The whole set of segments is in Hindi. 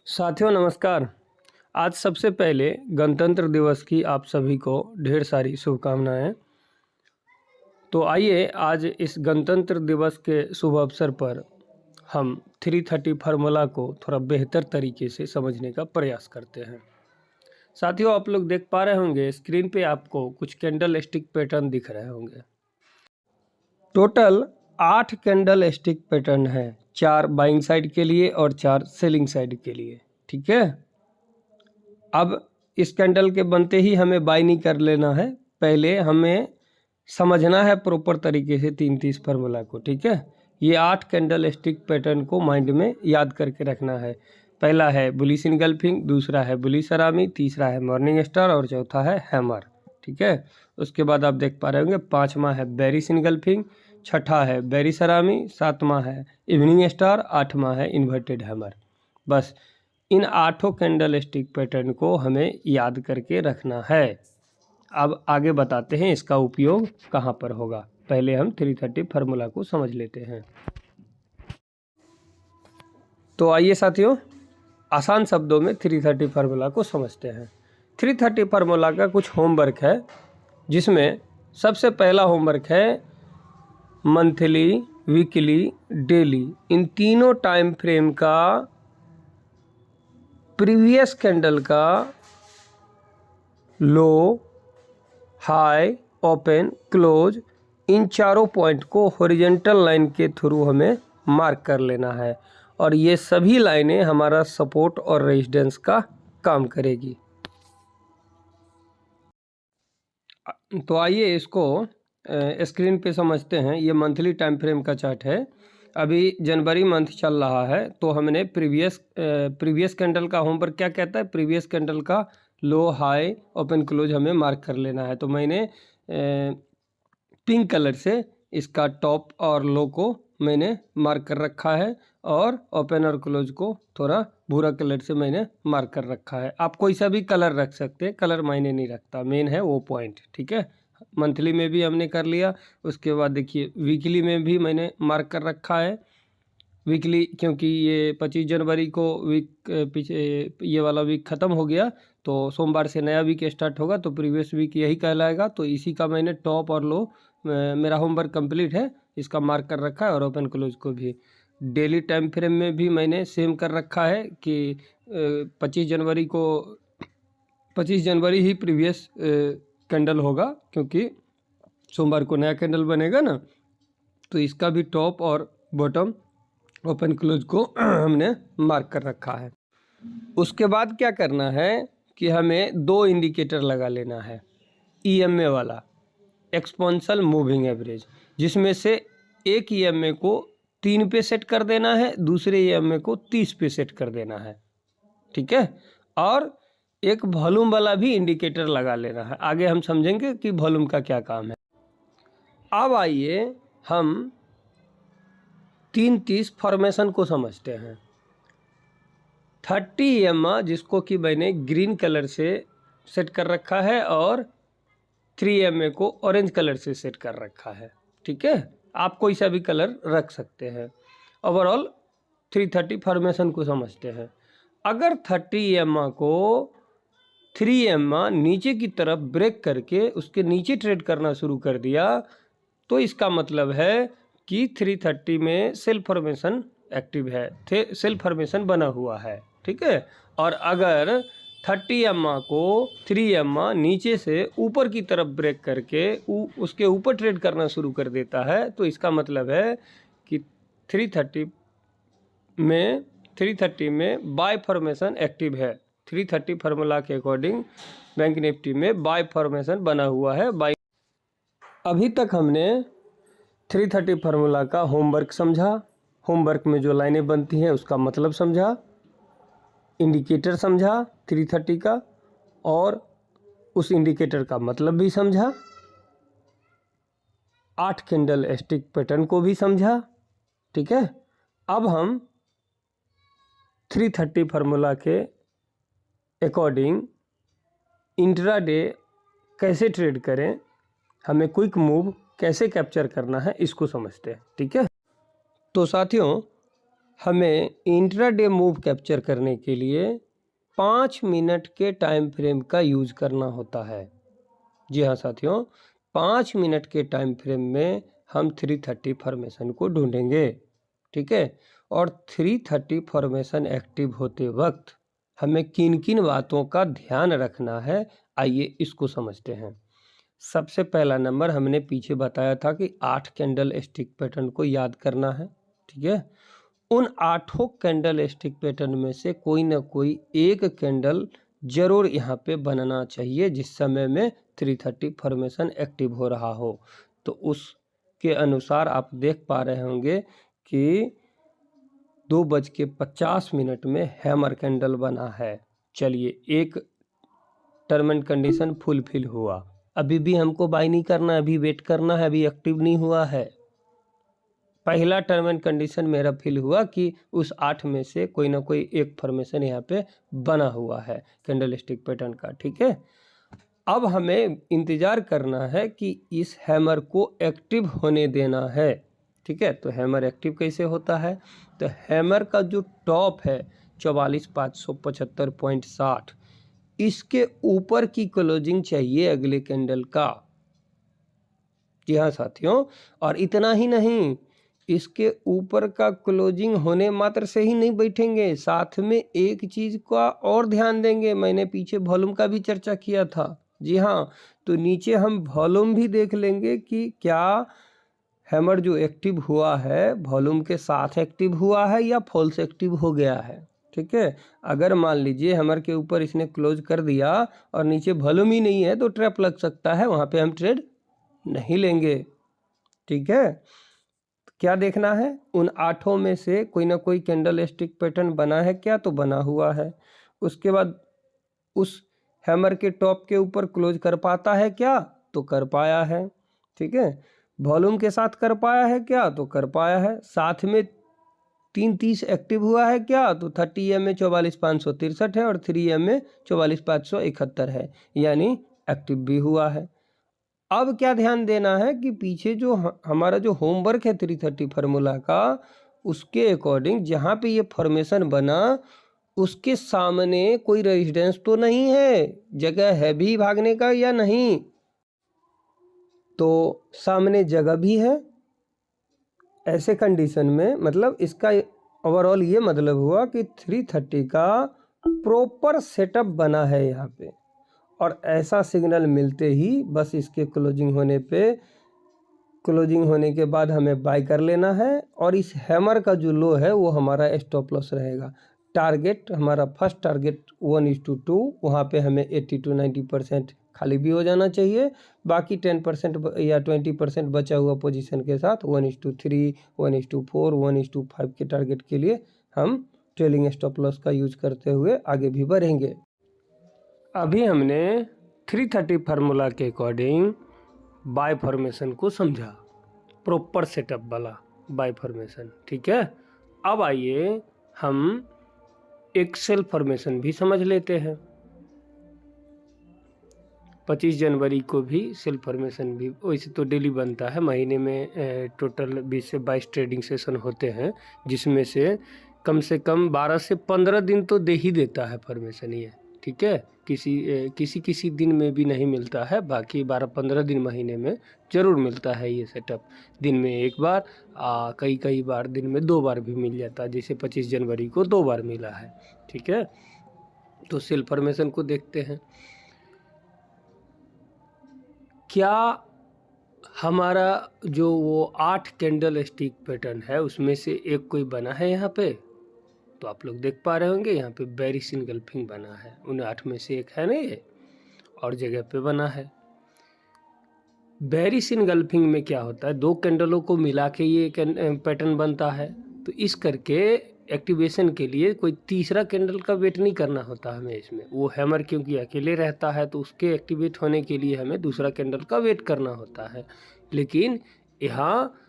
साथियों नमस्कार। आज सबसे पहले गणतंत्र दिवस की आप सभी को ढेर सारी शुभकामनाएं। तो आइए आज इस गणतंत्र दिवस के शुभ अवसर पर हम 330 फार्मूला को थोड़ा बेहतर तरीके से समझने का प्रयास करते हैं। साथियों आप लोग देख पा रहे होंगे स्क्रीन पे आपको कुछ कैंडल स्टिक पैटर्न दिख रहे होंगे। टोटल 8 कैंडल स्टिक पैटर्न है, 4 बाइंग साइड के लिए और 4 सेलिंग साइड के लिए। ठीक है, अब इस कैंडल के बनते ही हमें बाय नहीं कर लेना है, पहले हमें समझना है प्रॉपर तरीके से 330 फार्मूला को। ठीक है, ये 8 कैंडल स्टिक पैटर्न को माइंड में याद करके रखना है। पहला है बुलिश इनगल्फिंग, दूसरा है बुलिश सलामी, तीसरा है मॉर्निंग स्टार और चौथा है हैमर। ठीक है, उसके बाद आप देख पा रहे होंगे पांचवा है बेरिश इनगल्फिंग, छठा है बेरिश सलामी, सातवां है इवनिंग स्टार, आठवां है इन्वर्टेड हैमर। बस इन 8 कैंडल स्टिक पैटर्न को हमें याद करके रखना है। अब आगे बताते हैं इसका उपयोग कहाँ पर होगा। पहले हम 330 फार्मूला को समझ लेते हैं। तो आइए साथियों आसान शब्दों में 330 फार्मूला को समझते हैं। 330 फार्मूला का कुछ होमवर्क है, जिसमें सबसे पहला होमवर्क है मंथली, वीकली, डेली, इन तीनों टाइम फ्रेम का प्रीवियस कैंडल का लो, हाई, ओपन, क्लोज, इन चारों पॉइंट को हॉरिजॉन्टल लाइन के थ्रू हमें मार्क कर लेना है और ये सभी लाइनें हमारा सपोर्ट और रेजिस्टेंस का काम करेगी। तो आइए इसको स्क्रीन पे समझते हैं। ये मंथली टाइम फ्रेम का चार्ट है। अभी जनवरी मंथ चल रहा है, तो हमने प्रीवियस कैंडल का होमवर्क क्या कहता है, प्रीवियस कैंडल का लो, हाई, ओपन, क्लोज हमें मार्क कर लेना है। तो मैंने पिंक कलर से इसका टॉप और लो को मैंने मार्क कर रखा है और ओपन और क्लोज को थोड़ा भूरा कलर से मैंने मार्क कर रखा है। आप कोई सा भी कलर रख सकते हैं, कलर मायने नहीं रखता, मेन है वो पॉइंट। ठीक है, मंथली में भी हमने कर लिया। उसके बाद देखिए वीकली में भी मैंने मार्क कर रखा है। वीकली क्योंकि ये 25 जनवरी को वीक पीछे ये वाला वीक ख़त्म हो गया, तो सोमवार से नया वीक स्टार्ट होगा, तो प्रीवियस वीक यही कहलाएगा। तो इसी का मैंने टॉप और लो मेरा होमवर्क कंप्लीट है, इसका मार्क कर रखा है और ओपन क्लोज को भी। डेली टाइम फ्रेम में भी मैंने सेम कर रखा है कि 25 जनवरी ही प्रीवियस कैंडल होगा, क्योंकि सोमवार को नया कैंडल बनेगा ना, तो इसका भी टॉप और बॉटम ओपन क्लोज को हमने मार्क कर रखा है। उसके बाद क्या करना है कि हमें 2 इंडिकेटर लगा लेना है। ईएमए वाला, एक्सपोनेंशियल मूविंग एवरेज, जिसमें से एक ईएमए को 3 पे सेट कर देना है, दूसरे ईएमए को 30 पे सेट कर देना है। ठीक है, और एक वॉल्यूम वाला भी इंडिकेटर लगा लेना है। आगे हम समझेंगे कि वॉल्यूम का क्या काम है। अब आइए हम 330 फॉर्मेशन को समझते हैं। 30 EMA जिसको कि मैंने ग्रीन कलर से सेट कर रखा है और 3 EMA को ऑरेंज कलर से सेट कर रखा है। ठीक है, आप कोई सा भी कलर रख सकते हैं। ओवरऑल 330 फॉर्मेशन को समझते हैं। अगर 30 EMA को 3 EMA नीचे की तरफ ब्रेक करके उसके नीचे ट्रेड करना शुरू कर दिया, तो इसका मतलब है कि 330 में सेल फॉर्मेशन एक्टिव है, सेल फॉर्मेशन बना हुआ है। ठीक है, और अगर 30 EMA को 3 EMA नीचे से ऊपर की तरफ ब्रेक करके उसके ऊपर ट्रेड करना शुरू कर देता है, तो इसका मतलब है कि 330 में बाय फॉर्मेशन एक्टिव है। 330 फार्मूला के अकॉर्डिंग बैंक निफ्टी में बाय फॉर्मेशन बना हुआ है। बाय अभी तक हमने 330 फार्मूला का होमवर्क समझा, होमवर्क में जो लाइनें बनती हैं उसका मतलब समझा, इंडिकेटर समझा 330 का और उस इंडिकेटर का मतलब भी समझा, 8 कैंडल स्टिक पैटर्न को भी समझा। ठीक है, अब हम 330 फार्मूला के अकॉर्डिंग इंट्राडे कैसे ट्रेड करें, हमें क्विक मूव कैसे कैप्चर करना है, इसको समझते हैं। ठीक है, तो साथियों हमें इंट्राडे मूव कैप्चर करने के लिए 5 मिनट के टाइम फ्रेम का यूज करना होता है। जी हाँ साथियों, 5 मिनट के टाइम फ्रेम में हम 330 फॉर्मेशन को ढूंढेंगे। ठीक है, और 330 फॉर्मेशन एक्टिव होते वक्त हमें किन किन बातों का ध्यान रखना है, आइए इसको समझते हैं। सबसे पहला नंबर हमने पीछे बताया था कि 8 कैंडल स्टिक पैटर्न को याद करना है। ठीक है, उन 8 कैंडल स्टिक पैटर्न में से कोई ना कोई एक कैंडल जरूर यहाँ पे बनना चाहिए जिस समय में 330 फॉर्मेशन एक्टिव हो रहा हो। तो उसके अनुसार आप देख पा रहे होंगे कि 2:50 में हैमर कैंडल बना है। चलिए, एक टर्म एंड कंडीशन फुलफिल हुआ। अभी भी हमको बाय नहीं करना, अभी वेट करना है, अभी एक्टिव नहीं हुआ है। पहला टर्म एंड कंडीशन मेरा फिल हुआ कि उस 8 में से कोई ना कोई एक फॉर्मेशन यहाँ पे बना हुआ है कैंडल स्टिक पैटर्न का। ठीक है, अब हमें इंतज़ार करना है कि इस हैमर को एक्टिव होने देना है। ठीक है, तो हैमर एक्टिव कैसे होता है? तो हैमर का जो टॉप है 44,575.60, इसके ऊपर की क्लोजिंग चाहिए अगले कैंडल का। जी हाँ साथियों, और इतना ही नहीं, इसके ऊपर का क्लोजिंग होने मात्र से ही नहीं बैठेंगे, साथ में एक चीज़ का और ध्यान देंगे। मैंने पीछे वॉल्यूम का भी चर्चा किया था। जी हाँ, तो नीचे हम वॉल्यूम भी देख लेंगे कि क्या हैमर जो एक्टिव हुआ है वॉल्यूम के साथ एक्टिव हुआ है या फॉल्स एक्टिव हो गया है। ठीक है, अगर मान लीजिए हैमर के ऊपर इसने क्लोज कर दिया और नीचे वॉल्यूम ही नहीं है तो ट्रैप लग सकता है, वहाँ पे हम ट्रेड नहीं लेंगे। ठीक है, क्या देखना है? उन 8 में से कोई ना कोई कैंडल स्टिक पैटर्न बना है क्या? तो बना हुआ है। उसके बाद उस हैमर के टॉप के ऊपर क्लोज कर पाता है क्या? तो कर पाया है। ठीक है, वॉल्यूम के साथ कर पाया है क्या? तो कर पाया है। साथ में 330 एक्टिव हुआ है क्या? तो 30M में 44,563 है और 3M में 44,571 है, यानी एक्टिव भी हुआ है। अब क्या ध्यान देना है कि पीछे जो हमारा जो होमवर्क है 330 फार्मूला का, उसके अकॉर्डिंग जहाँ पे ये फॉर्मेशन बना उसके सामने कोई रेजिस्टेंस तो नहीं है, जगह है भी भागने का या नहीं? तो सामने जगह भी है। ऐसे कंडीशन में मतलब इसका ओवरऑल ये मतलब हुआ कि 330 का प्रॉपर सेटअप बना है यहाँ पे, और ऐसा सिग्नल मिलते ही बस इसके क्लोजिंग होने के बाद हमें बाय कर लेना है। और इस हैमर का जो लो है वो हमारा स्टॉप लॉस रहेगा। टारगेट हमारा फर्स्ट टारगेट 1:2, वहाँ पे हमें 80 to 90% खाली भी हो जाना चाहिए। बाकी 10% या 20% बचा हुआ पोजीशन के साथ 1:3, 1:4, 1:5 के टारगेट के लिए हम ट्रेलिंग स्टॉप लॉस का यूज करते हुए आगे भी बढ़ेंगे। अभी हमने 330 फार्मूला के अकॉर्डिंग बाय फॉर्मेशन को समझा, प्रॉपर सेटअप वाला बाय फॉर्मेशन। ठीक है, अब आइए हम एक सेल फॉर्मेशन भी समझ लेते हैं। 25 जनवरी को भी सेल फॉर्मेशन भी वैसे तो डेली बनता है, महीने में टोटल 20 से 22 ट्रेडिंग सेशन होते हैं, जिसमें से कम 12 से 15 दिन तो दे ही देता है फॉर्मेशन ये। ठीक है, किसी दिन में भी नहीं मिलता है, बाकी 12-15 दिन महीने में ज़रूर मिलता है ये सेटअप। दिन में एक बार, कई बार दिन में 2 बार भी मिल जाता है, जैसे 25 जनवरी को 2 बार मिला है। ठीक है, तो सेल फॉर्मेशन को देखते हैं। क्या हमारा जो वो 8 कैंडल स्टिक पैटर्न है उसमें से एक कोई बना है यहाँ पे? तो आप लोग देख पा रहे होंगे यहाँ पे बेरिश इनगल्फिंग बना है, उन 8 में से एक है ना ये, और जगह पे बना है। बेरिश इनगल्फिंग में क्या होता है, 2 कैंडलों को मिला के ये पैटर्न बनता है। तो इस करके एक्टिवेशन के लिए कोई तीसरा कैंडल का वेट नहीं करना होता हमें इसमें। वो हैमर क्योंकि अकेले रहता है तो उसके एक्टिवेट होने के लिए हमें दूसरा कैंडल का वेट करना होता है। लेकिन यहाँ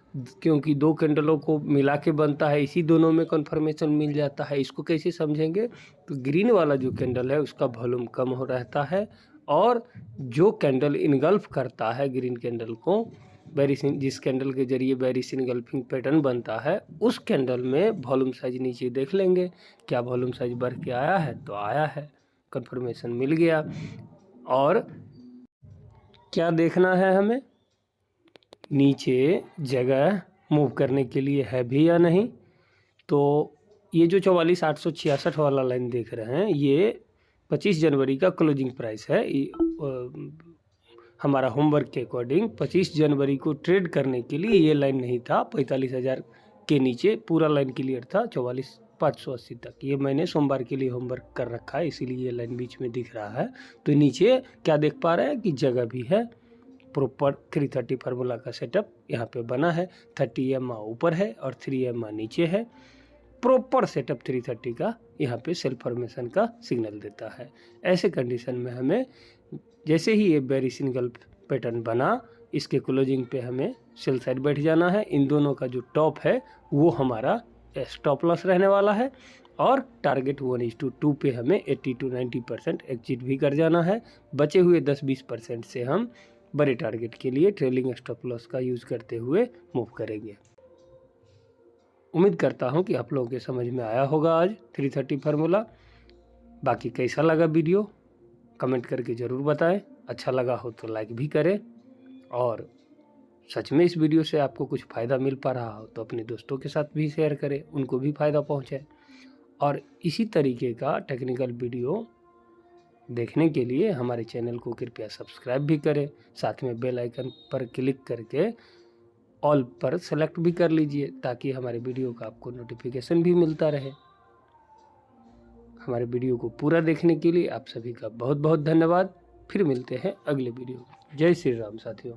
क्योंकि 2 कैंडलों को मिला के बनता है, इसी दोनों में कन्फर्मेशन मिल जाता है। इसको कैसे समझेंगे? तो ग्रीन वाला जो कैंडल है उसका वॉल्यूम कम हो रहता है, और जो कैंडल इनगल्फ करता है ग्रीन कैंडल को बेरिसिन, जिस कैंडल के जरिए बेरिसिन गल्फिंग पैटर्न बनता है, उस कैंडल में वॉल्यूम साइज नीचे देख लेंगे, क्या वॉल्यूम साइज बढ़ के आया है, तो आया है, कंफर्मेशन मिल गया। और क्या देखना है हमें, नीचे जगह मूव करने के लिए है भी या नहीं। तो ये जो 44,866 वाला लाइन देख रहे हैं, ये 25 जनवरी का क्लोजिंग प्राइस है। हमारा होमवर्क के अकॉर्डिंग 25 जनवरी को ट्रेड करने के लिए ये लाइन नहीं था। 45,000 के नीचे पूरा लाइन क्लियर था 44,580 तक। ये मैंने सोमवार के लिए होमवर्क कर रखा है, इसीलिए ये लाइन बीच में दिख रहा है। तो नीचे क्या देख पा रहे हैं कि जगह भी है, प्रॉपर 330 फार्मूला का सेटअप यहाँ पे बना है। 30 EMA ऊपर है और 3 EMA नीचे है। प्रॉपर सेटअप 330 का यहाँ पे सेल फॉर्मेशन का सिग्नल देता है। ऐसे कंडीशन में हमें जैसे ही ये बेरिसिन गल्फ पैटर्न बना, इसके क्लोजिंग पे हमें सेल साइड बैठ जाना है। इन दोनों का जो टॉप है वो हमारा स्टॉप लॉस रहने वाला है और टारगेट 1:2 पे हमें 80 to 90% एग्जिट भी कर जाना है। बचे हुए 10-20% से हम बड़े टारगेट के लिए ट्रेलिंग स्टॉप लॉस का यूज़ करते हुए मूव करेंगे। उम्मीद करता हूं कि आप लोगों के समझ में आया होगा आज 330 फार्मूला। बाकी कैसा लगा वीडियो कमेंट करके ज़रूर बताएं। अच्छा लगा हो तो लाइक भी करें, और सच में इस वीडियो से आपको कुछ फ़ायदा मिल पा रहा हो तो अपने दोस्तों के साथ भी शेयर करें, उनको भी फ़ायदा पहुंचे। और इसी तरीके का टेक्निकल वीडियो देखने के लिए हमारे चैनल को कृपया सब्सक्राइब भी करें। साथ में बेल आइकन पर क्लिक करके ऑल पर सेलेक्ट भी कर लीजिए, ताकि हमारे वीडियो का आपको नोटिफिकेशन भी मिलता रहे। हमारे वीडियो को पूरा देखने के लिए आप सभी का बहुत बहुत धन्यवाद। फिर मिलते हैं अगले वीडियो में। जय श्री राम साथियों।